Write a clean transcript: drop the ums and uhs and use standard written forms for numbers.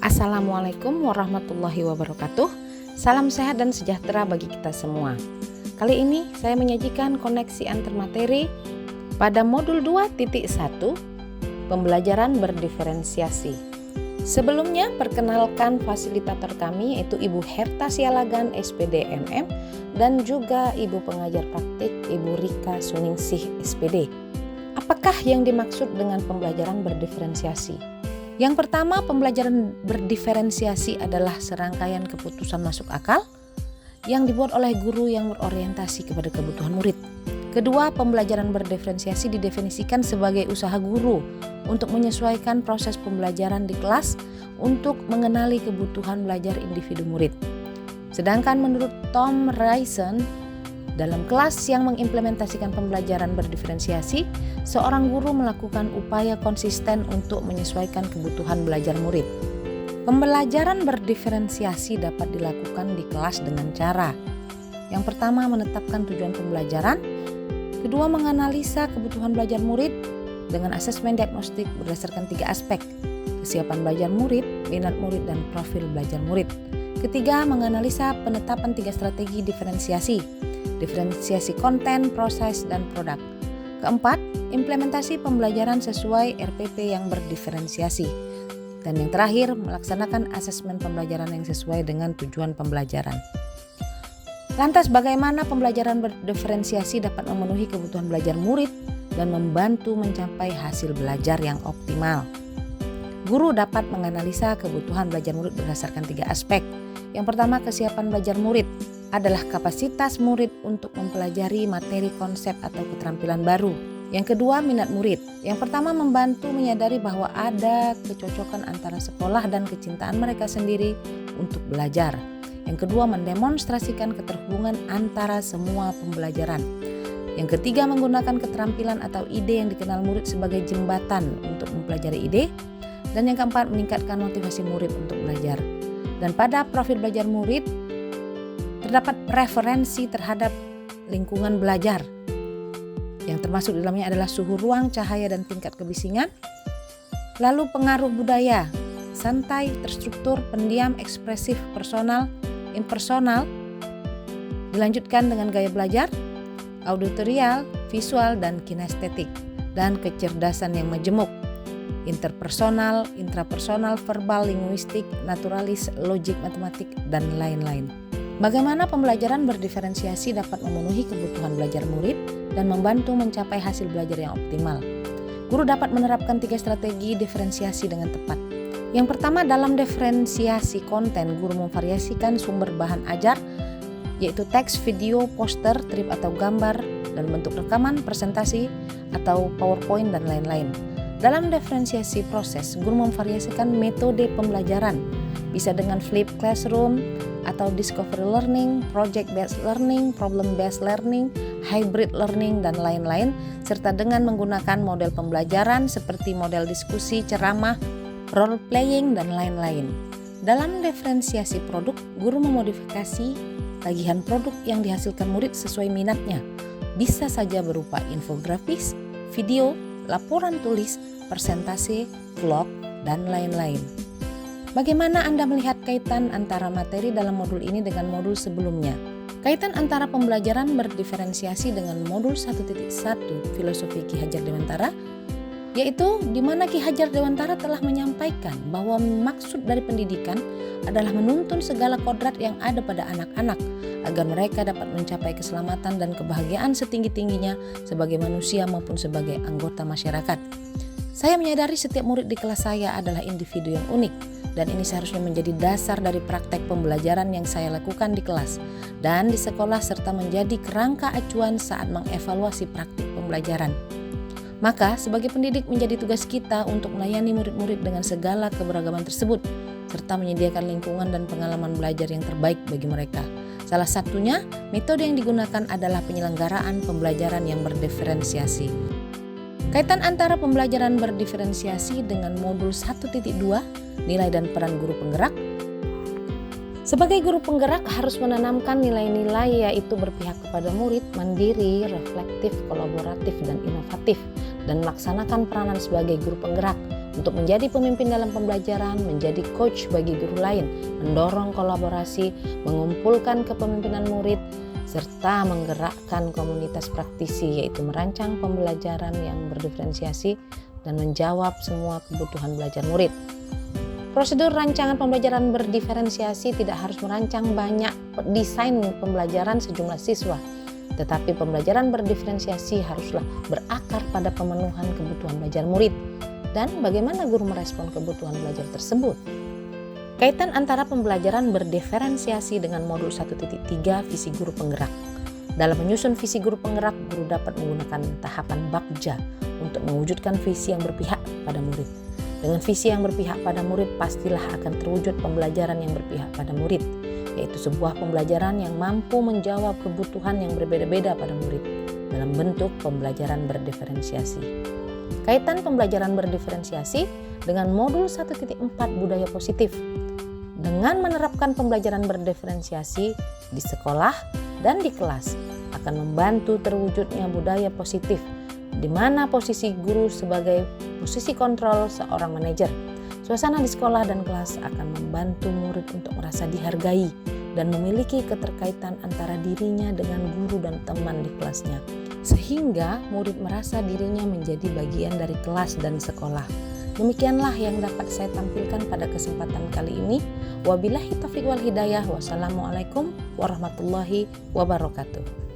Assalamualaikum warahmatullahi wabarakatuh. Salam sehat dan sejahtera bagi kita semua. Kali ini saya menyajikan koneksi antar materi pada modul 2.1 pembelajaran berdiferensiasi. Sebelumnya perkenalkan fasilitator kami yaitu Ibu Herta Sialagan SPD MM dan juga Ibu pengajar praktik Ibu Rika Suningsih SPD. Apakah yang dimaksud dengan pembelajaran berdiferensiasi? Yang pertama, pembelajaran berdiferensiasi adalah serangkaian keputusan masuk akal yang dibuat oleh guru yang berorientasi kepada kebutuhan murid. Kedua, pembelajaran berdiferensiasi didefinisikan sebagai usaha guru untuk menyesuaikan proses pembelajaran di kelas untuk mengenali kebutuhan belajar individu murid. Sedangkan menurut Tom Rayson, dalam kelas yang mengimplementasikan pembelajaran berdiferensiasi, seorang guru melakukan upaya konsisten untuk menyesuaikan kebutuhan belajar murid. Pembelajaran berdiferensiasi dapat dilakukan di kelas dengan cara: yang pertama, menetapkan tujuan pembelajaran. Kedua, menganalisa kebutuhan belajar murid dengan asesmen diagnostik berdasarkan 3 aspek: kesiapan belajar murid, minat murid, dan profil belajar murid. Ketiga, menganalisa penetapan 3 strategi diferensiasi konten, proses, dan produk. Keempat, implementasi pembelajaran sesuai RPP yang berdiferensiasi. Dan yang terakhir, melaksanakan asesmen pembelajaran yang sesuai dengan tujuan pembelajaran. Lantas bagaimana pembelajaran berdiferensiasi dapat memenuhi kebutuhan belajar murid dan membantu mencapai hasil belajar yang optimal? Guru dapat menganalisa kebutuhan belajar murid berdasarkan 3 aspek. Yang pertama, kesiapan belajar murid adalah kapasitas murid untuk mempelajari materi, konsep, atau keterampilan baru. Yang kedua, minat murid. Yang pertama, membantu menyadari bahwa ada kecocokan antara sekolah dan kecintaan mereka sendiri untuk belajar. Yang kedua, mendemonstrasikan keterhubungan antara semua pembelajaran. Yang ketiga, menggunakan keterampilan atau ide yang dikenal murid sebagai jembatan untuk mempelajari ide. Dan yang keempat, meningkatkan motivasi murid untuk belajar. Dan pada profil belajar murid, terdapat preferensi terhadap lingkungan belajar yang termasuk di dalamnya adalah suhu ruang, cahaya, dan tingkat kebisingan. Lalu pengaruh budaya, santai, terstruktur, pendiam, ekspresif, personal, impersonal. Dilanjutkan dengan gaya belajar, auditorial, visual, dan kinestetik. Dan kecerdasan yang majemuk, interpersonal, intrapersonal, verbal, linguistik, naturalis, logik, matematik, dan lain-lain. Bagaimana pembelajaran berdiferensiasi dapat memenuhi kebutuhan belajar murid dan membantu mencapai hasil belajar yang optimal? Guru dapat menerapkan 3 strategi diferensiasi dengan tepat. Yang pertama, dalam diferensiasi konten, guru memvariasikan sumber bahan ajar, yaitu teks, video, poster, trip atau gambar, dan bentuk rekaman, presentasi, atau PowerPoint, dan lain-lain. Dalam diferensiasi proses, guru memvariasikan metode pembelajaran, bisa dengan flipped classroom atau discovery learning, project based learning, problem based learning, hybrid learning, dan lain-lain, serta dengan menggunakan model pembelajaran seperti model diskusi, ceramah, role playing, dan lain-lain. Dalam diferensiasi produk, guru memodifikasi tagihan produk yang dihasilkan murid sesuai minatnya, bisa saja berupa infografis, video, laporan tulis, presentasi, vlog, dan lain-lain. Bagaimana Anda melihat kaitan antara materi dalam modul ini dengan modul sebelumnya? Kaitan antara pembelajaran berdiferensiasi dengan modul 1.1 Filosofi Ki Hajar Dewantara, yaitu di mana Ki Hajar Dewantara telah menyampaikan bahwa maksud dari pendidikan adalah menuntun segala kodrat yang ada pada anak-anak agar mereka dapat mencapai keselamatan dan kebahagiaan setinggi-tingginya sebagai manusia maupun sebagai anggota masyarakat. Saya menyadari setiap murid di kelas saya adalah individu yang unik, dan ini seharusnya menjadi dasar dari praktek pembelajaran yang saya lakukan di kelas dan di sekolah serta menjadi kerangka acuan saat mengevaluasi praktik pembelajaran. Maka sebagai pendidik menjadi tugas kita untuk melayani murid-murid dengan segala keberagaman tersebut serta menyediakan lingkungan dan pengalaman belajar yang terbaik bagi mereka. Salah satunya, metode yang digunakan adalah penyelenggaraan pembelajaran yang berdiferensiasi. Kaitan antara pembelajaran berdiferensiasi dengan modul 1.2 nilai dan peran guru penggerak. Sebagai guru penggerak harus menanamkan nilai-nilai yaitu berpihak kepada murid, mandiri, reflektif, kolaboratif, dan inovatif, dan melaksanakan peranan sebagai guru penggerak Untuk menjadi pemimpin dalam pembelajaran, menjadi coach bagi guru lain, mendorong kolaborasi, mengumpulkan kepemimpinan murid, serta menggerakkan komunitas praktisi, yaitu merancang pembelajaran yang berdiferensiasi dan menjawab semua kebutuhan belajar murid. Prosedur rancangan pembelajaran berdiferensiasi tidak harus merancang banyak desain pembelajaran sejumlah siswa, tetapi pembelajaran berdiferensiasi haruslah berakar pada pemenuhan kebutuhan belajar murid dan bagaimana guru merespon kebutuhan belajar tersebut. Kaitan antara pembelajaran berdiferensiasi dengan modul 1.3 visi guru penggerak. Dalam menyusun visi guru penggerak, guru dapat menggunakan tahapan bagja untuk mewujudkan visi yang berpihak pada murid. Dengan visi yang berpihak pada murid, pastilah akan terwujud pembelajaran yang berpihak pada murid, yaitu sebuah pembelajaran yang mampu menjawab kebutuhan yang berbeda-beda pada murid dalam bentuk pembelajaran berdiferensiasi. Kaitan pembelajaran berdiferensiasi dengan modul 1.4 budaya positif. Dengan menerapkan pembelajaran berdiferensiasi di sekolah dan di kelas akan membantu terwujudnya budaya positif, di mana posisi guru sebagai posisi kontrol seorang manajer. Suasana di sekolah dan kelas akan membantu murid untuk merasa dihargai dan memiliki keterkaitan antara dirinya dengan guru dan teman di kelasnya, sehingga murid merasa dirinya menjadi bagian dari kelas dan sekolah. Demikianlah yang dapat saya tampilkan pada kesempatan kali ini. Wabillahi taufiq wal hidayah. Wassalamualaikum warahmatullahi wabarakatuh.